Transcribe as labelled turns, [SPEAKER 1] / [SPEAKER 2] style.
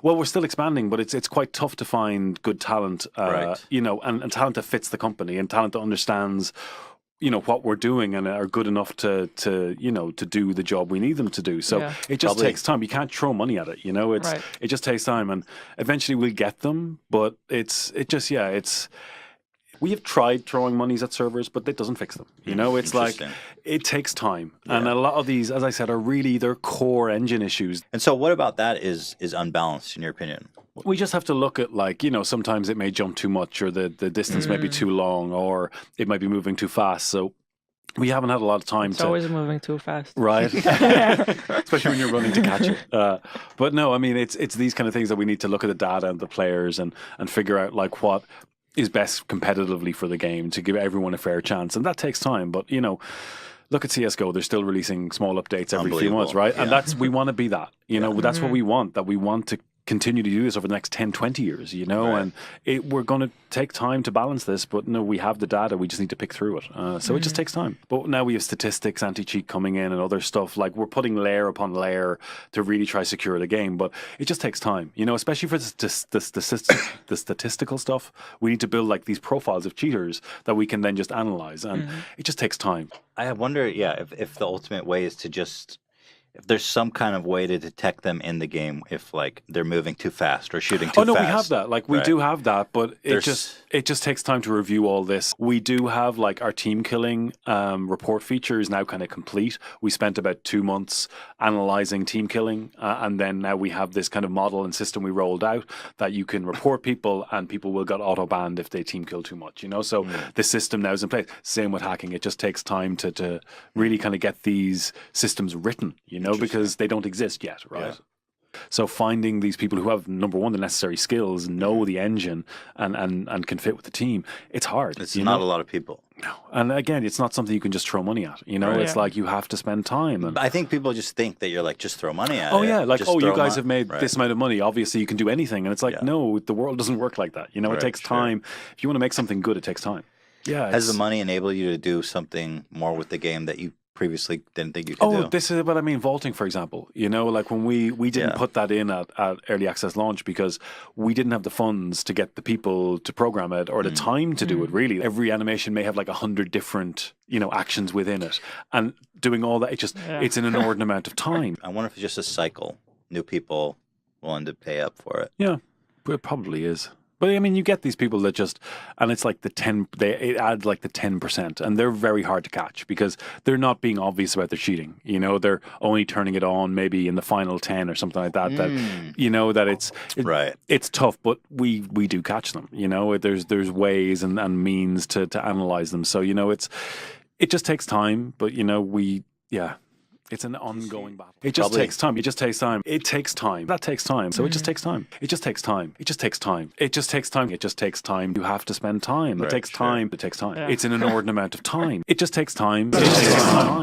[SPEAKER 1] Well, we're still expanding, but it's quite tough to find good talent,
[SPEAKER 2] Right.
[SPEAKER 1] and talent that fits the company and talent that understands, what we're doing and are good enough to do the job we need them to do. So
[SPEAKER 3] Yeah.
[SPEAKER 1] it just
[SPEAKER 2] Probably.
[SPEAKER 1] takes time. You can't throw money at it.
[SPEAKER 3] Right.
[SPEAKER 1] It just takes time, and eventually we'll get them. But it's. We have tried throwing monies at servers, but it doesn't fix them. It's like
[SPEAKER 2] Interesting.
[SPEAKER 1] it takes time, and
[SPEAKER 2] Yeah.
[SPEAKER 1] a lot of these, as I said, are really their core engine issues.
[SPEAKER 2] And so, what about that is unbalanced in your opinion?
[SPEAKER 1] We just have to look at, sometimes it may jump too much, or the distance may be too long, or it might be moving too fast. So we haven't had a lot of time
[SPEAKER 3] It's
[SPEAKER 1] to.
[SPEAKER 3] always moving too fast.
[SPEAKER 1] Right, especially when you're running to catch it. But no, I mean it's these kind of things that we need to look at the data and the players and figure out like what is best competitively for the game to give everyone a fair chance, and that takes time. But look at CS:GO; they're still releasing small updates every few months,
[SPEAKER 2] Unbelievable.
[SPEAKER 1] right? And
[SPEAKER 2] Yeah.
[SPEAKER 1] we want to be that. That's what we want. That we want to continue to do this over the next 10, 20 years.
[SPEAKER 2] Right.
[SPEAKER 1] And we're going to take time to balance this. But no, we have the data. We just need to pick through it. So it just takes time. But now we have statistics, anti-cheat coming in, and other stuff. Like we're putting layer upon layer to really try secure the game. But it just takes time. Especially for the statistical stuff. We need to build like these profiles of cheaters that we can then just analyze, and it just takes time.
[SPEAKER 2] I wonder, yeah, if the ultimate way is to just if there's some kind of way to detect them in the game if like they're moving too fast or shooting too
[SPEAKER 1] Oh no,
[SPEAKER 2] fast.
[SPEAKER 1] we have that. Like we
[SPEAKER 2] Right.
[SPEAKER 1] do have that, but
[SPEAKER 2] There's-
[SPEAKER 1] it just takes time to review all this. We do have like our team killing report feature is now kind of complete. We spent about 2 months analyzing team killing, and then now we have this kind of model and system we rolled out that you can report people, and people will get auto banned if they team kill too much. So the system now is in place. Same with hacking. It just takes time to really kind of get these systems written. Because they don't exist yet, right?
[SPEAKER 2] Yeah.
[SPEAKER 1] So finding these people who have, number one, the necessary skills, know the engine, and can fit with the team, it's hard.
[SPEAKER 2] It's not a lot of people.
[SPEAKER 1] No. And again, it's not something you can just throw money at. It's
[SPEAKER 3] Yeah.
[SPEAKER 1] like you have to spend time. And
[SPEAKER 2] I think people just think that you're like, just throw money at it.
[SPEAKER 1] oh yeah, like
[SPEAKER 2] Just
[SPEAKER 1] you
[SPEAKER 2] throw
[SPEAKER 1] guys have made
[SPEAKER 2] right.
[SPEAKER 1] this amount of money. Obviously, you can do anything. And it's like,
[SPEAKER 2] Yeah.
[SPEAKER 1] no, the world doesn't work like that. It
[SPEAKER 2] Right,
[SPEAKER 1] takes
[SPEAKER 2] sure.
[SPEAKER 1] time. If you want to make something good, it takes time. Yeah.
[SPEAKER 2] Has the
[SPEAKER 1] it's-
[SPEAKER 2] money enabled you to do something more with the game that you previously didn't think you could
[SPEAKER 1] Oh,
[SPEAKER 2] do?
[SPEAKER 1] this is what I mean. Vaulting, for example. Like when we didn't
[SPEAKER 2] Yeah.
[SPEAKER 1] put that in at early access launch because we didn't have the funds to get the people to program it or the time to do it. Really, every animation may have like 100 different actions within it, and doing all that, it's an inordinate amount of time.
[SPEAKER 2] I wonder if it's just a cycle. New people willing to pay up for it.
[SPEAKER 1] Yeah, but it probably is. But I mean, you get these people that and it's like it adds like the 10%, and they're very hard to catch because they're not being obvious about their cheating. They're only turning it on maybe in the final 10 or something like that. That
[SPEAKER 2] Right.
[SPEAKER 1] it's tough, but we do catch them. There's ways and means to analyze them. So it just takes time, but it's an ongoing battle. It just
[SPEAKER 2] Probably.
[SPEAKER 1] takes time. It just takes time. It takes time. That takes time. So it just takes time. It just takes time. It just takes time. It just takes time. It just takes time. You have to spend time. It
[SPEAKER 2] Right,
[SPEAKER 1] takes
[SPEAKER 2] sure.
[SPEAKER 1] time. It takes time.
[SPEAKER 3] Yeah.
[SPEAKER 1] It's an inordinate amount of time. It just takes time. It just takes time.